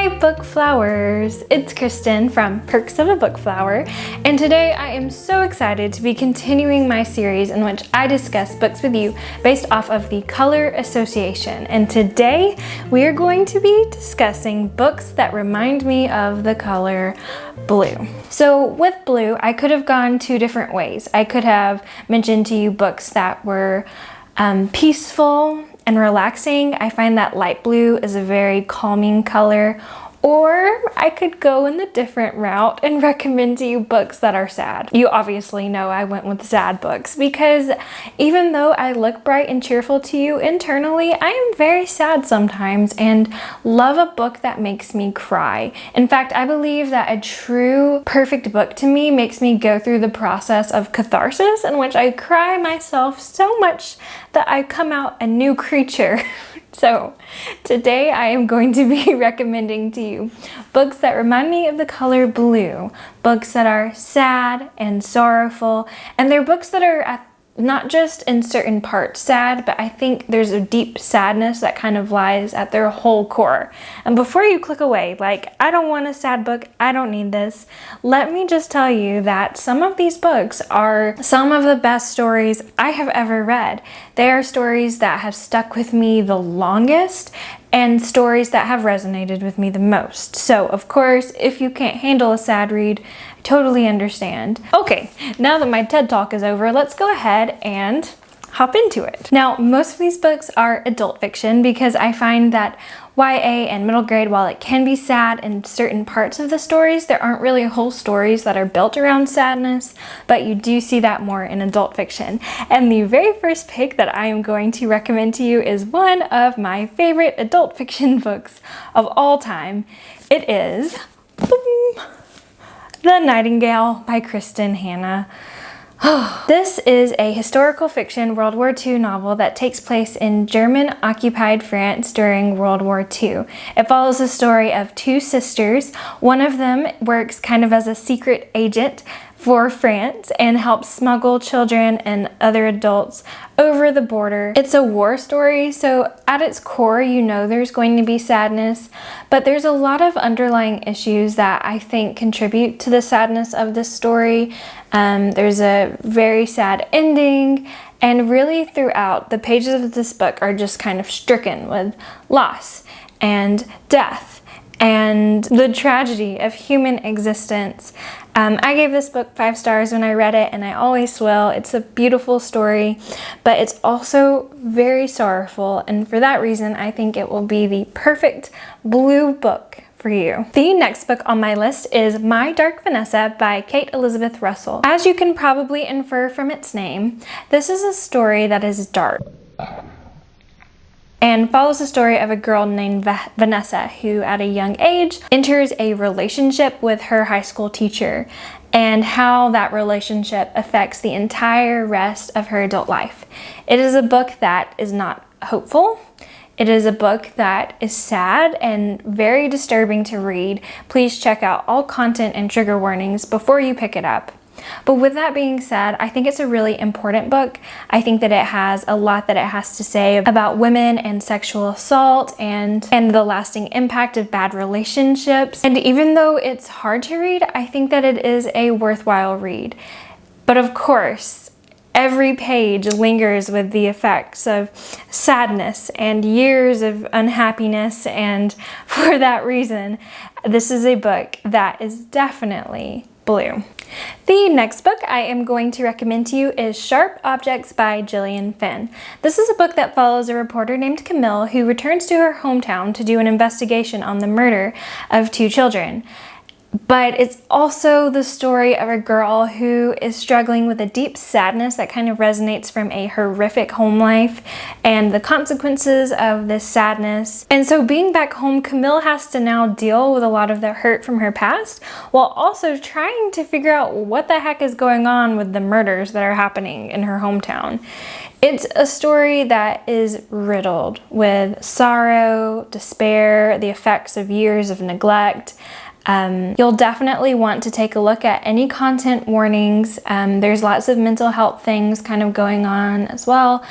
Hi bookflowers! It's Kristen from Perks of a Bookflower, and today I am so excited to be continuing my series in which I discuss books with you based off of the color association. And today we are going to be discussing books that remind me of the color blue. So with blue, I could have gone two different ways. I could have mentioned to you books that were peaceful and relaxing. I find that light blue is a very calming color. Or I could go in the different route and recommend to you books that are sad. You obviously know I went with sad books because even though I look bright and cheerful to you internally, I am very sad sometimes and love a book that makes me cry. In fact, I believe that a true perfect book to me makes me go through the process of catharsis in which I cry myself so much that I come out a new creature. So today I am going to be recommending to you books that remind me of the color blue, books that are sad and sorrowful, and they're books that are not just in certain parts sad, but I think there's a deep sadness that kind of lies at their whole core. And before you click away, like, I don't want a sad book, I don't need this, let me just tell you that some of these books are some of the best stories I have ever read. They are stories that have stuck with me the longest and stories that have resonated with me the most. So of course, if you can't handle a sad read, I totally understand. Okay, now that my TED Talk is over, let's go ahead and hop into it. Now, most of these books are adult fiction because I find that YA and middle grade, while it can be sad in certain parts of the stories, there aren't really whole stories that are built around sadness, but you do see that more in adult fiction. And the very first pick that I am going to recommend to you is one of my favorite adult fiction books of all time. It is The Nightingale by Kristen Hanna. This is a historical fiction World War II novel that takes place in German-occupied France during World War II. It follows the story of two sisters. One of them works kind of as a secret agent for France and helps smuggle children and other adults over the border. It's a war story, so at its core, you know there's going to be sadness, but there's a lot of underlying issues that I think contribute to the sadness of this story. There's a very sad ending, and really throughout, the pages of this book are just kind of stricken with loss and death and the tragedy of human existence. I gave this book 5 stars when I read it, and I always will. It's a beautiful story, but it's also very sorrowful, and for that reason, I think it will be the perfect blue book for you. The next book on my list is My Dark Vanessa by Kate Elizabeth Russell. As you can probably infer from its name, this is a story that is dark and follows the story of a girl named Vanessa who at a young age enters a relationship with her high school teacher and how that relationship affects the entire rest of her adult life. It is a book that is not hopeful. It is a book that is sad and very disturbing to read. Please check out all content and trigger warnings before you pick it up. But with that being said, I think it's a really important book. I think that it has a lot that it has to say about women and sexual assault and the lasting impact of bad relationships. And even though it's hard to read, I think that it is a worthwhile read. But of course, every page lingers with the effects of sadness and years of unhappiness, and for that reason, this is a book that is definitely blue. The next book I am going to recommend to you is Sharp Objects by Gillian Flynn. This is a book that follows a reporter named Camille who returns to her hometown to do an investigation on the murder of 2 children. But it's also the story of a girl who is struggling with a deep sadness that kind of resonates from a horrific home life and the consequences of this sadness. And so being back home, Camille has to now deal with a lot of the hurt from her past while also trying to figure out what the heck is going on with the murders that are happening in her hometown. It's a story that is riddled with sorrow, despair, the effects of years of neglect. You'll definitely want to take a look at any content warnings. There's lots of mental health things kind of going on as well.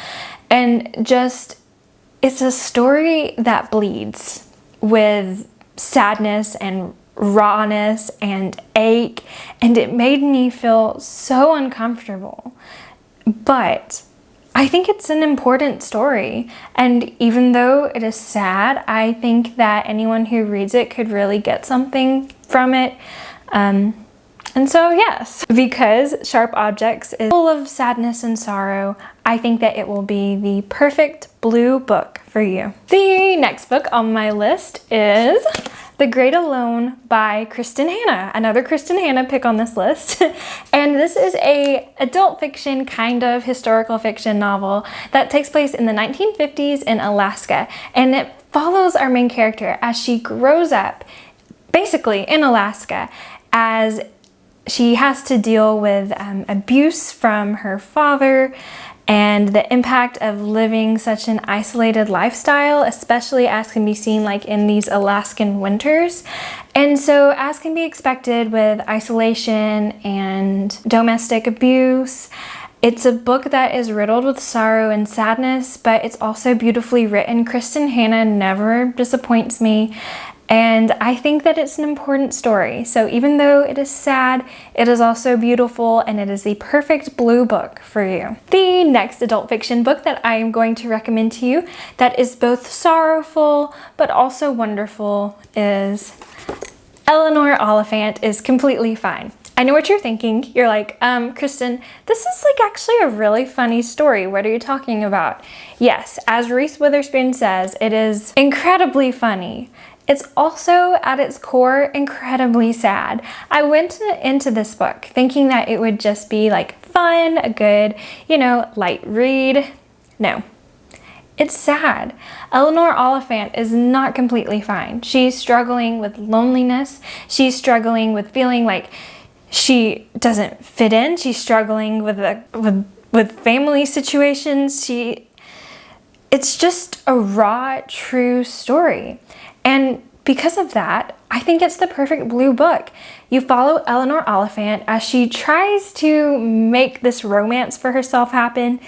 And just, it's a story that bleeds with sadness and rawness and ache, and it made me feel so uncomfortable. But I think it's an important story, and even though it is sad, I think that anyone who reads it could really get something from it. And so yes, because Sharp Objects is full of sadness and sorrow, I think that it will be the perfect blue book for you. The next book on my list is The Great Alone by Kristen Hanna. Another Kristen Hanna pick on this list. And this is a adult fiction, kind of historical fiction novel that takes place in the 1950s in Alaska. And it follows our main character as she grows up, basically in Alaska, as she has to deal with abuse from her father and the impact of living such an isolated lifestyle, especially as can be seen like in these Alaskan winters. And so, as can be expected with isolation and domestic abuse, it's a book that is riddled with sorrow and sadness, but it's also beautifully written. Kristen Hanna never disappoints me. And I think that it's an important story. So even though it is sad, it is also beautiful, and it is the perfect blue book for you. The next adult fiction book that I am going to recommend to you that is both sorrowful but also wonderful is Eleanor Oliphant is Completely Fine. I know what you're thinking. You're like, Kristen, this is like actually a really funny story. What are you talking about? Yes, as Reese Witherspoon says, it is incredibly funny. It's also, at its core, incredibly sad. I went into this book thinking that it would just be like fun, a good, light read. No, it's sad. Eleanor Oliphant is not completely fine. She's struggling with loneliness. She's struggling with feeling like she doesn't fit in. She's struggling with family situations. It's just a raw, true story. And because of that, I think it's the perfect blue book. You follow Eleanor Oliphant as she tries to make this romance for herself happen.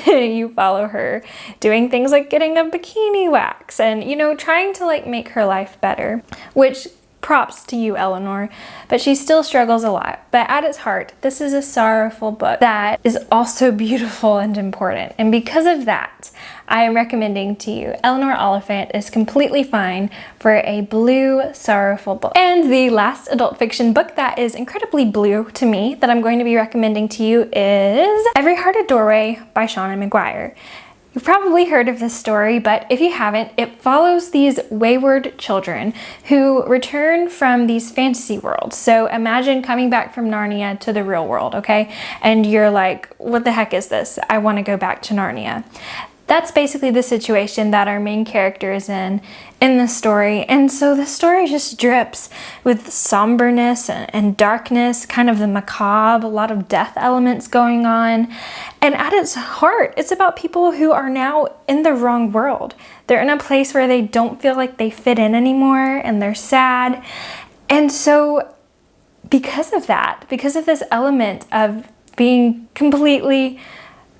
You follow her doing things like getting a bikini wax and, trying to like make her life better, which props to you, Eleanor, but she still struggles a lot. But at its heart, this is a sorrowful book that is also beautiful and important. And because of that, I am recommending to you Eleanor Oliphant is Completely Fine for a blue, sorrowful book. And the last adult fiction book that is incredibly blue to me that I'm going to be recommending to you is Every Heart a Doorway by Shauna McGuire. You've probably heard of this story, but if you haven't, it follows these wayward children who return from these fantasy worlds. So imagine coming back from Narnia to the real world, okay? And you're like, what the heck is this? I want to go back to Narnia. That's basically the situation that our main character is in the story. And so the story just drips with somberness and darkness, kind of the macabre, a lot of death elements going on. And at its heart, it's about people who are now in the wrong world. They're in a place where they don't feel like they fit in anymore, and they're sad. And so because of that, because of this element of being completely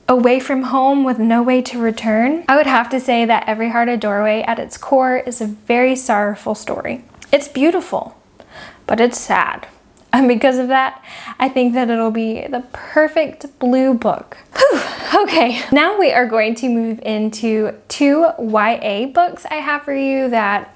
away from home with no way to return, I would have to say that Every Heart a Doorway at its core is a very sorrowful story. It's beautiful, but it's sad. And because of that, I think that it'll be the perfect blue book. Whew. Okay, now we are going to move into 2 YA books I have for you that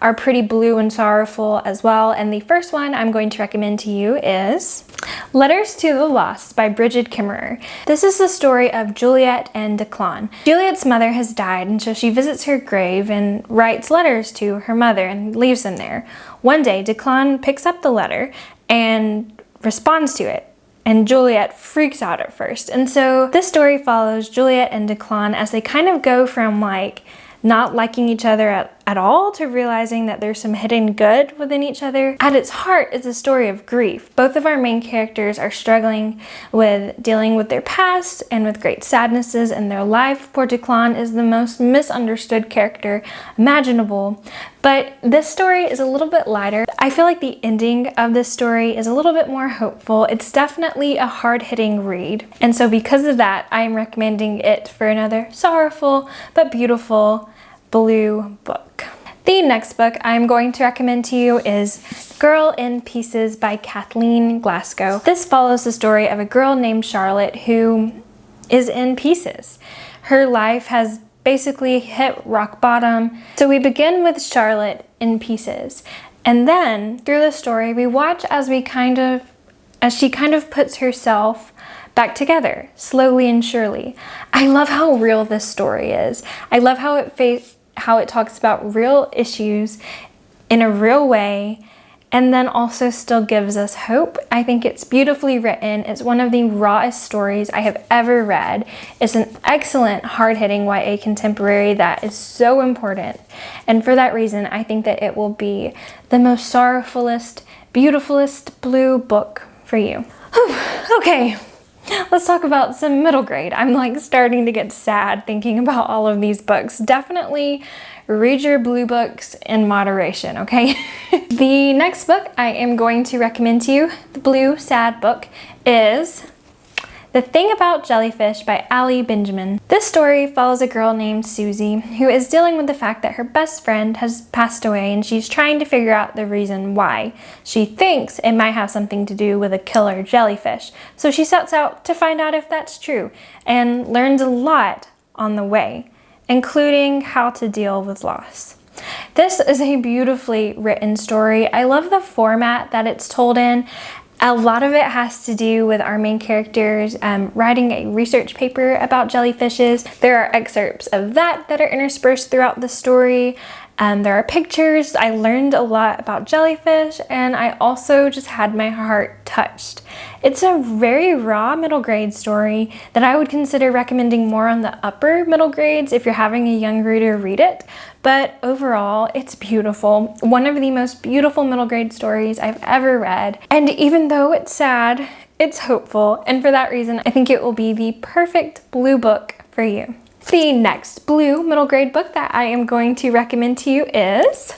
are pretty blue and sorrowful as well. And the first one I'm going to recommend to you is Letters to the Lost by Bridget Kimmerer. This is the story of Juliet and Declan. Juliet's mother has died, and so she visits her grave and writes letters to her mother and leaves them there. One day, Declan picks up the letter and responds to it. And Juliet freaks out at first. And so this story follows Juliet and Declan as they kind of go from like not liking each other at all to realizing that there's some hidden good within each other. At its heart is a story of grief. Both of our main characters are struggling with dealing with their past and with great sadnesses in their life. Poor Declan is the most misunderstood character imaginable. But this story is a little bit lighter. I feel like the ending of this story is a little bit more hopeful. It's definitely a hard-hitting read. And so because of that, I am recommending it for another sorrowful but beautiful blue book. The next book I'm going to recommend to you is Girl in Pieces by Kathleen Glasgow. This follows the story of a girl named Charlotte who is in pieces. Her life has basically hit rock bottom. So we begin with Charlotte in pieces. And then through the story, we watch as she kind of puts herself back together, slowly and surely. I love how real this story is. I love how it talks about real issues in a real way, and then also still gives us hope. I think it's beautifully written. It's one of the rawest stories I have ever read. It's an excellent, hard-hitting YA contemporary that is so important. And for that reason, I think that it will be the most sorrowfulest, beautifulest blue book for you. Okay, let's talk about some middle grade. I'm like starting to get sad thinking about all of these books. Definitely read your blue books in moderation, okay? The next book I am going to recommend to you, the blue sad book, is The Thing About Jellyfish by Ali Benjamin. This story follows a girl named Susie who is dealing with the fact that her best friend has passed away, and she's trying to figure out the reason why. She thinks it might have something to do with a killer jellyfish, so she sets out to find out if that's true and learns a lot on the way, including how to deal with loss. This is a beautifully written story. I love the format that it's told in. A lot of it has to do with our main characters writing a research paper about jellyfishes. There are excerpts of that are interspersed throughout the story. There are pictures. I learned a lot about jellyfish, and I also just had my heart touched. It's a very raw middle grade story that I would consider recommending more on the upper middle grades if you're having a young reader read it. But overall, it's beautiful. One of the most beautiful middle grade stories I've ever read. And even though it's sad, it's hopeful. And for that reason, I think it will be the perfect blue book for you. The next blue middle grade book that I am going to recommend to you is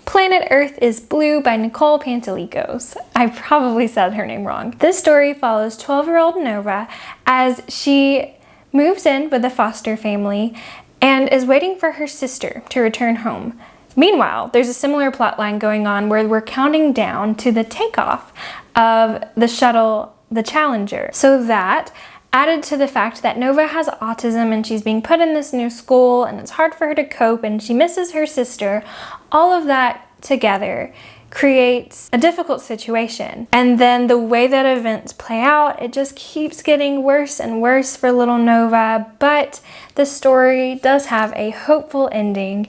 Planet Earth is Blue by Nicole Pantalikos. I probably said her name wrong. This story follows 12-year-old Nova as she moves in with a foster family and is waiting for her sister to return home. Meanwhile, there's a similar plotline going on where we're counting down to the takeoff of the shuttle, the Challenger. So that, added to the fact that Nova has autism and she's being put in this new school and it's hard for her to cope and she misses her sister, all of that together creates a difficult situation. And then the way that events play out, it just keeps getting worse and worse for little Nova, but the story does have a hopeful ending.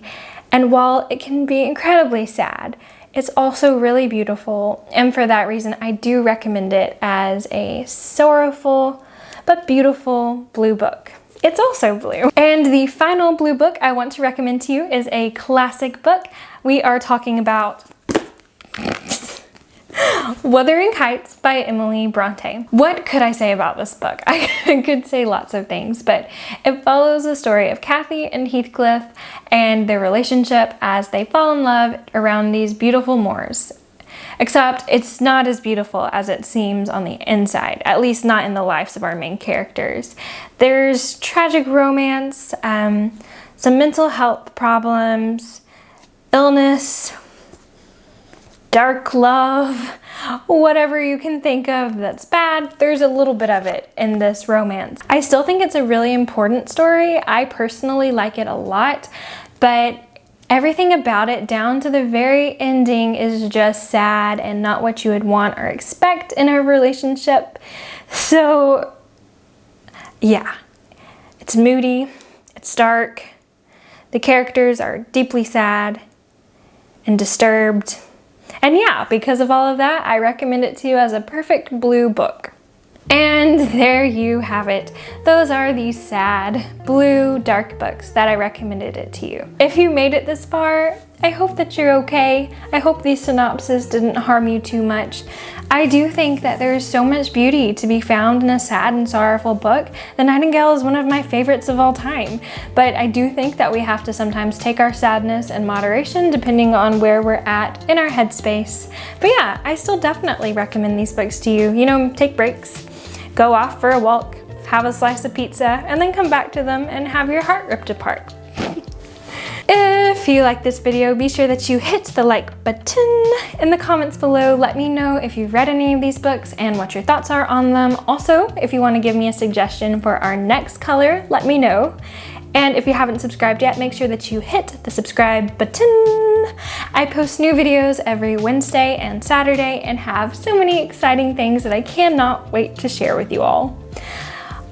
And while it can be incredibly sad, it's also really beautiful. And for that reason, I do recommend it as a sorrowful but beautiful blue book. It's also blue. And the final blue book I want to recommend to you is a classic book. We are talking about Wuthering Heights by Emily Bronte. What could I say about this book? I could say lots of things, but it follows the story of Kathy and Heathcliff and their relationship as they fall in love around these beautiful moors. Except it's not as beautiful as it seems on the inside, at least not in the lives of our main characters. There's tragic romance, some mental health problems, illness, dark love, whatever you can think of that's bad, there's a little bit of it in this romance. I still think it's a really important story. I personally like it a lot, but everything about it down to the very ending is just sad and not what you would want or expect in a relationship. So yeah, it's moody, it's dark, the characters are deeply sad and disturbed. And yeah, because of all of that, I recommend it to you as a perfect blue book. And there you have it. Those are the sad, blue, dark books that I recommended it to you. If you made it this far, I hope that you're okay. I hope these synopses didn't harm you too much. I do think that there is so much beauty to be found in a sad and sorrowful book. The Nightingale is one of my favorites of all time, but I do think that we have to sometimes take our sadness in moderation depending on where we're at in our headspace. But yeah, I still definitely recommend these books to you. You know, take breaks, go off for a walk, have a slice of pizza, and then come back to them and have your heart ripped apart. If If you like this video, be sure that you hit the like button. In the comments below, let me know if you've read any of these books and what your thoughts are on them. Also, if you want to give me a suggestion for our next color, let me know. And if you haven't subscribed yet, make sure that you hit the subscribe button. I post new videos every Wednesday and Saturday and have so many exciting things that I cannot wait to share with you all.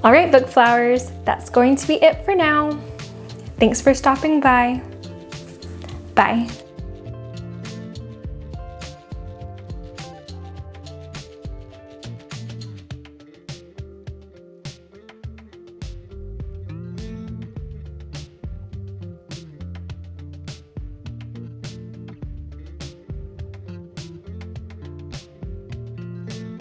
All right, book flowers, that's going to be it for now. Thanks for stopping by. Bye.